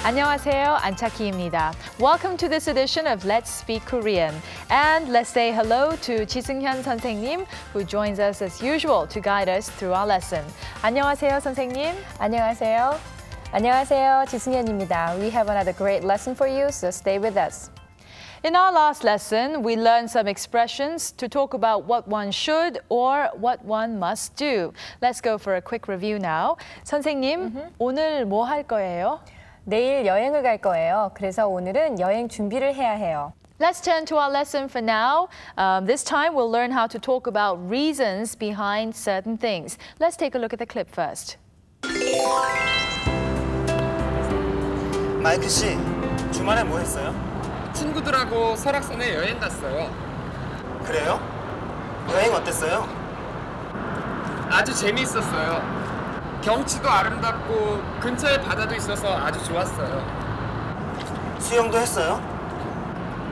안녕하세요, 안차키입니다. Welcome to this edition of Let's Speak Korean. And let's say hello to 지승현 선생님, who joins us as usual to guide us through our lesson. 안녕하세요, 선생님. 안녕하세요. 안녕하세요, 지승현입니다. We have another great lesson for you, so stay with us. In our last lesson, we learned some expressions to talk about what one should or what one must do. Let's go for a quick review now. 선생님, 오늘 뭐 할 거예요? 내일 여행을 갈 거예요. 그래서 오늘은 여행 준비를 해야 해요. Let's turn to our lesson for now. This time we'll learn how to talk about reasons behind certain things. Let's take a look at the clip first. 마이크 씨, 주말에 뭐 했어요? 친구들하고 설악산에 여행 갔어요. 그래요? 여행 어땠어요? 아주 재미있었어요. 경치도 아름답고 근처에 바다도 있어서 아주 좋았어요. 수영도 했어요?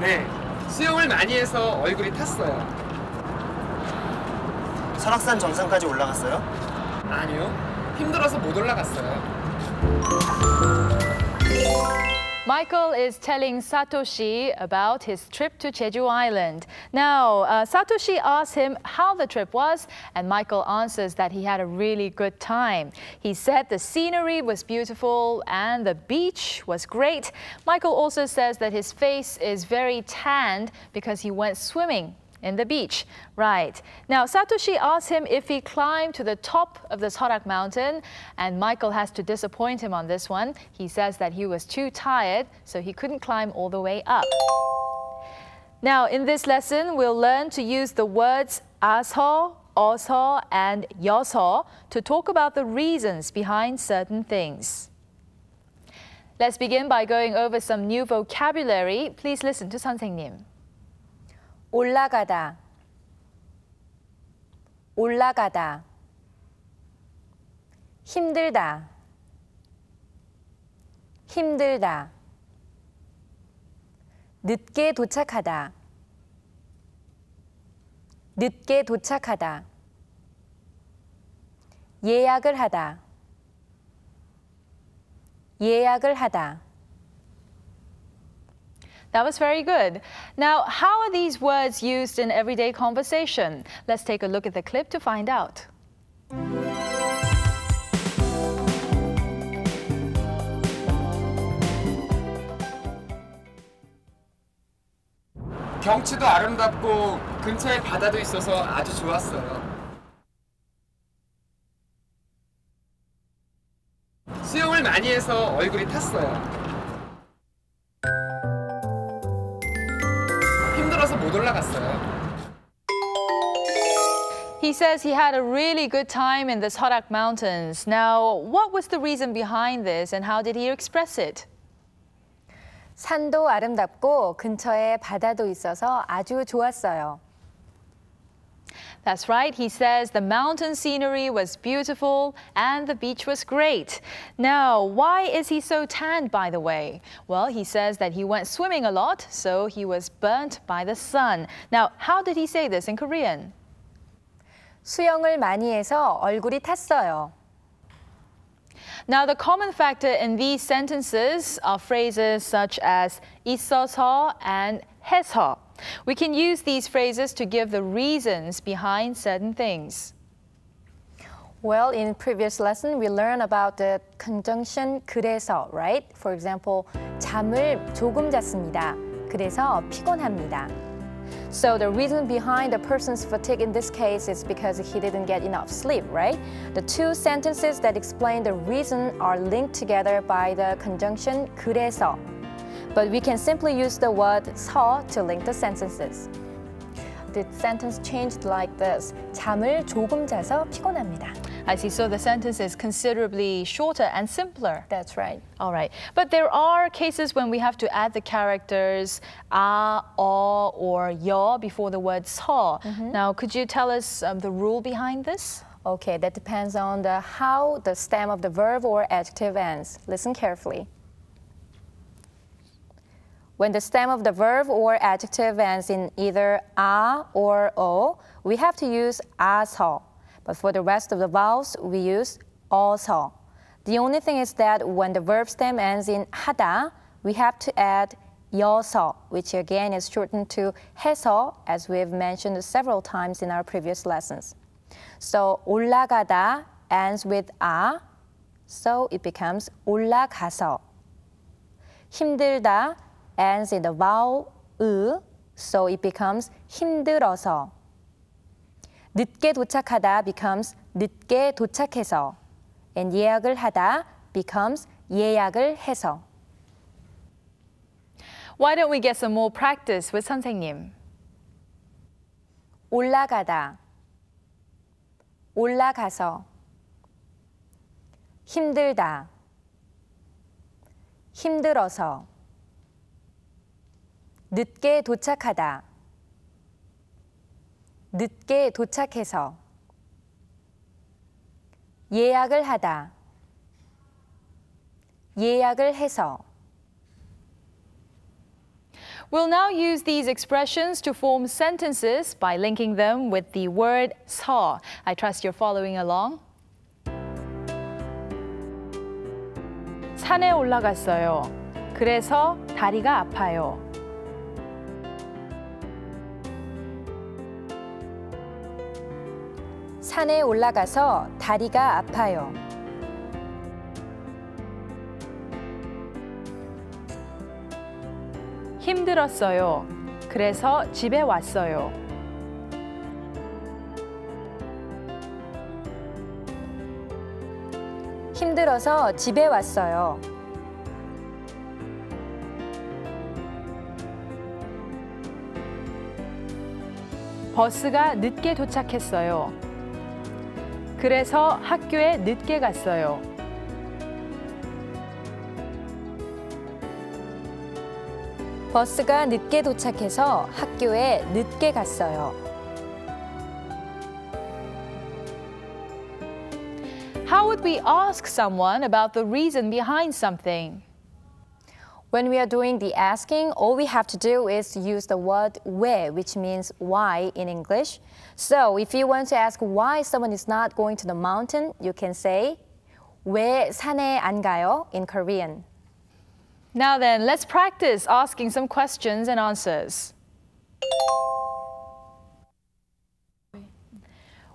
네, 수영을 많이 해서 얼굴이 탔어요. 설악산 정상까지 올라갔어요? 아니요, 힘들어서 못 올라갔어요. Michael is telling Satoshi about his trip to Jeju Island. Now, Satoshi asks him how the trip was, and Michael answers that he had a really good time. He said the scenery was beautiful and the beach was great. Michael also says that his face is very tanned because he went swimming in the beach. Right. Now, Satoshi asks him if he climbed to the top of the Sorak mountain, and Michael has to disappoint him on this one. He says that he was too tired, so he couldn't climb all the way up. Now, in this lesson, we'll learn to use the words aso, 어서, and 여서 to talk about the reasons behind certain things. Let's begin by going over some new vocabulary. Please listen to 선생님. 올라가다, 올라가다. 힘들다, 힘들다. 늦게 도착하다, 늦게 도착하다. 예약을 하다, 예약을 하다. That was very good. Now, how are these words used in everyday conversation? Let's take a look at the clip to find out. 경치도 아름답고 근처에 바다도 있어서 아주 좋았어요. 수영을 많이 해서 얼굴이 탔어요. 힘들어서 못 올라갔어요. He says he had a really good time in the Sorak Mountains. Now, what was the reason behind this and how did he express it? 산도 아름답고 근처에 바다도 있어서 아주 좋았어요. That's right. He says the mountain scenery was beautiful and the beach was great. Now, why is he so tanned, by the way? Well, he says that he went swimming a lot, so he was burnt by the sun. Now, how did he say this in Korean? 수영을 많이 해서 얼굴이 탔어요. Now, the common factor in these sentences are phrases such as 있어서 and 해서. We can use these phrases to give the reasons behind certain things. Well, in previous lesson, we learned about the conjunction 그래서, right? For example, 잠을 조금 잤습니다. 그래서 피곤합니다. So the reason behind the person's fatigue in this case is because he didn't get enough sleep, right? The two sentences that explain the reason are linked together by the conjunction 그래서. But we can simply use the word 서 to link the sentences. The sentence changed like this. 잠을 조금 자서 피곤합니다. I see. So the sentence is considerably shorter and simpler. That's right. All right. But there are cases when we have to add the characters 아, 어, or 여 before the word 서. Now, could you tell us the rule behind this? Okay, that depends on how the stem of the verb or adjective ends. Listen carefully. When the stem of the verb or adjective ends in either 아 or 어, we have to use 아서. But for the rest of the vowels, we use 어서. The only thing is that when the verb stem ends in 하다, we have to add 여서, which again is shortened to 해서, as we have mentioned several times in our previous lessons. So 올라가다 ends with 아, so it becomes 올라가서. 힘들다 ends in the vowel 으, so it becomes 힘들어서. 늦게 도착하다 becomes 늦게 도착해서. And 예약을 하다 becomes 예약을 해서. Why don't we get some more practice with 선생님? 올라가다, 올라가서. 힘들다, 힘들어서. 늦게 도착하다, 늦게 도착해서. 예약을 하다, 예약을 해서. We'll now use these expressions to form sentences by linking them with the word 서. I trust you're following along. 산에 올라갔어요. 그래서 다리가 아파요. 산에 올라가서 다리가 아파요. 힘들었어요. 그래서 집에 왔어요. 힘들어서 집에 왔어요. 버스가 늦게 도착했어요. 그래서 학교에 늦게 갔어요. 버스가 늦게 도착해서 학교에 늦게 갔어요. How would we ask someone about the reason behind something? When we are doing the asking, all we have to do is use the word 왜, which means why in English. So if you want to ask why someone is not going to the mountain, you can say 왜 산에 안 가요 in Korean. Now then, let's practice asking some questions and answers.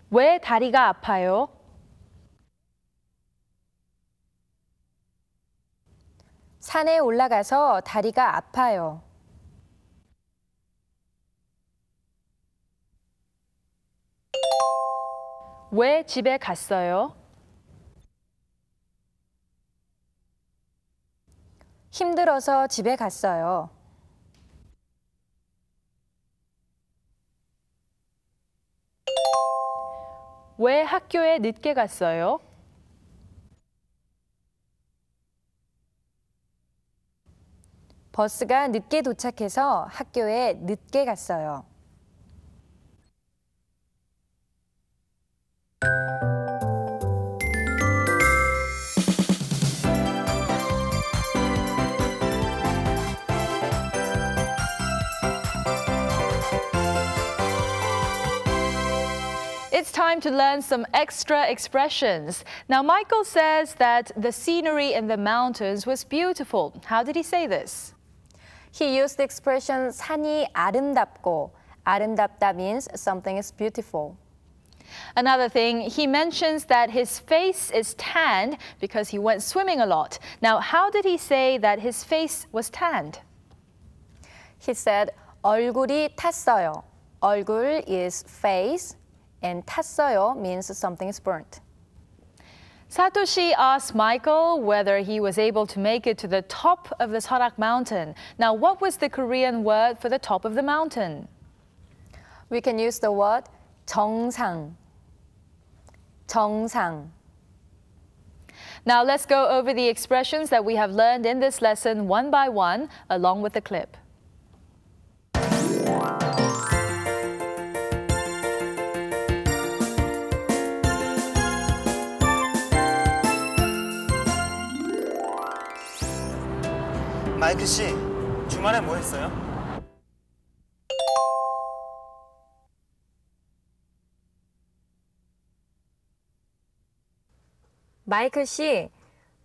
왜 다리가 아파요? 산에 올라가서 다리가 아파요. 왜 집에 갔어요? 힘들어서 집에 갔어요. 왜 학교에 늦게 갔어요? 버스가 늦게 도착해서 학교에 늦게 갔어요. It's time to learn some extra expressions. Now, Michael says that the scenery in the mountains was beautiful. How did he say this? He used the expression 산이 아름답고. 아름답다 means something is beautiful. Another thing, he mentions that his face is tanned because he went swimming a lot. Now, how did he say that his face was tanned? He said 얼굴이 탔어요. 얼굴 is face and 탔어요 means something is burnt. Satoshi asked Michael whether he was able to make it to the top of the Sorak mountain. Now, what was the Korean word for the top of the mountain? We can use the word 정상. 정상. Now, let's go over the expressions that we have learned in this lesson one by one, along with the clip. 마이클 씨, 주말에 뭐 했어요? 마이클 씨,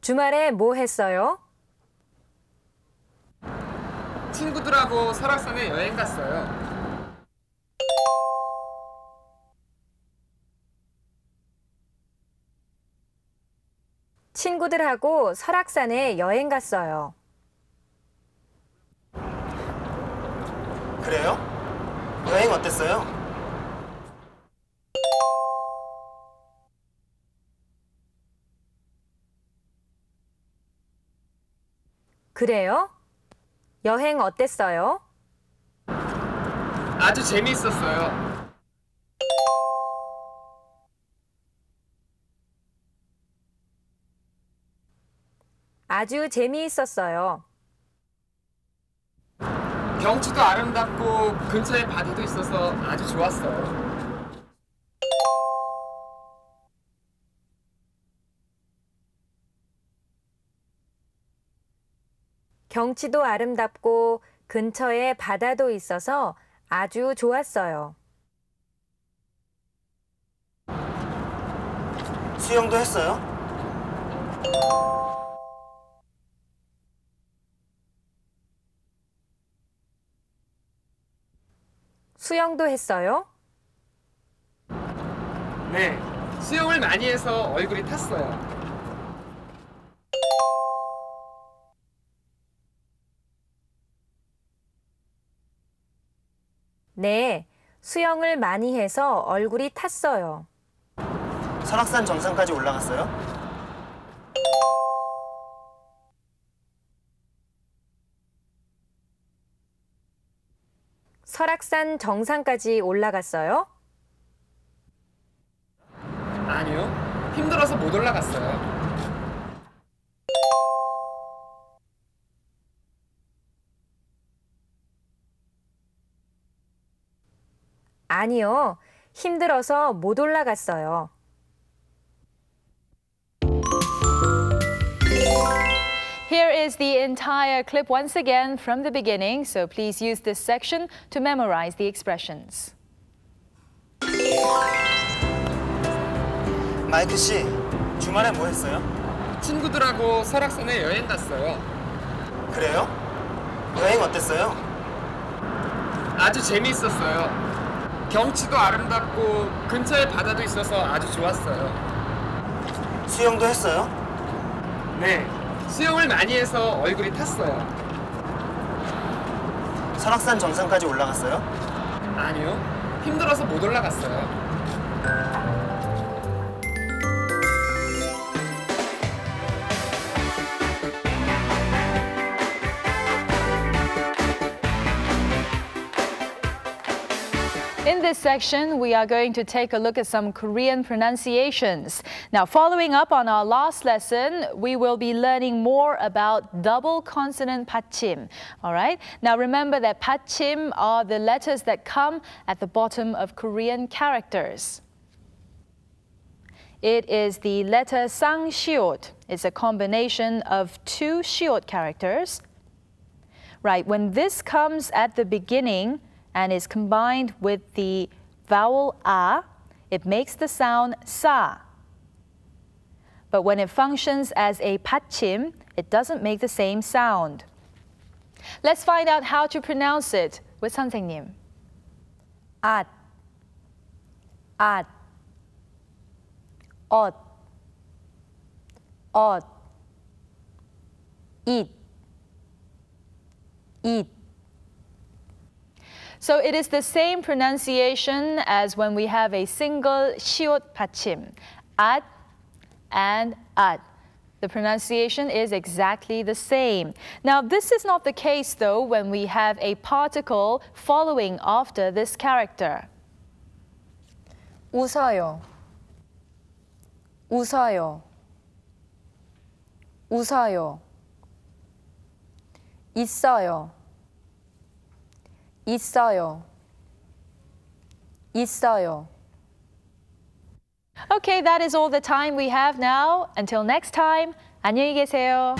주말에 뭐 했어요? 친구들하고 설악산에 여행 갔어요. 친구들하고 설악산에 여행 갔어요. 그래요? 여행 어땠어요? 그래요? 여행 어땠어요? 아주 재미있었어요. 아주 재미있었어요. 경치도 아름답고 근처에 바다도 있어서 아주 좋았어요. 경치도 아름답고 근처에 바다도 있어서 아주 좋았어요. 수영도 했어요? 수영도 했어요? 네, 수영을 많이 해서 얼굴이 탔어요. 네, 수영을 많이 해서 얼굴이 탔어요. 설악산 정상까지 올라갔어요? 설악산 정상까지 올라갔어요? 아니요, 힘들어서 못 올라갔어요. 아니요, 힘들어서 못 올라갔어요. Here is the entire clip once again from the beginning, so please use this section to memorize the expressions. 마이클 씨, 주말에 뭐 했어요? 친구들하고 설악산에 여행 갔어요. 그래요? 여행 어땠어요? 아주 재미있었어요. 경치도 아름답고 근처에 바다도 있어서 아주 좋았어요. 수영도 했어요? 네, 수영을 많이 해서 얼굴이 탔어요. 설악산 정상까지 올라갔어요? 아니요, 힘들어서 못 올라갔어요. In this section, we are going to take a look at some Korean pronunciations. Now, following up on our last lesson, we will be learning more about double consonant 받침. All right? Now, remember that 받침 are the letters that come at the bottom of Korean characters. It is the letter 쌍시옷. It's a combination of two 시옷 characters. Right, when this comes at the beginning and is combined with the vowel a, it makes the sound sa. But when it functions as a 받침, it doesn't make the same sound. Let's find out how to pronounce it with 선생님. 앗, 앗, 엇, 엇, 잇, 잇. So it is the same pronunciation as when we have a single 시옷 받침, at and at. The pronunciation is exactly the same. Now, this is not the case, though, when we have a particle following after this character. 웃어요, 웃어요, 웃어요. 있어요, 있어요, 있어요. Okay, that is all the time we have now. Until next time, 안녕히 계세요.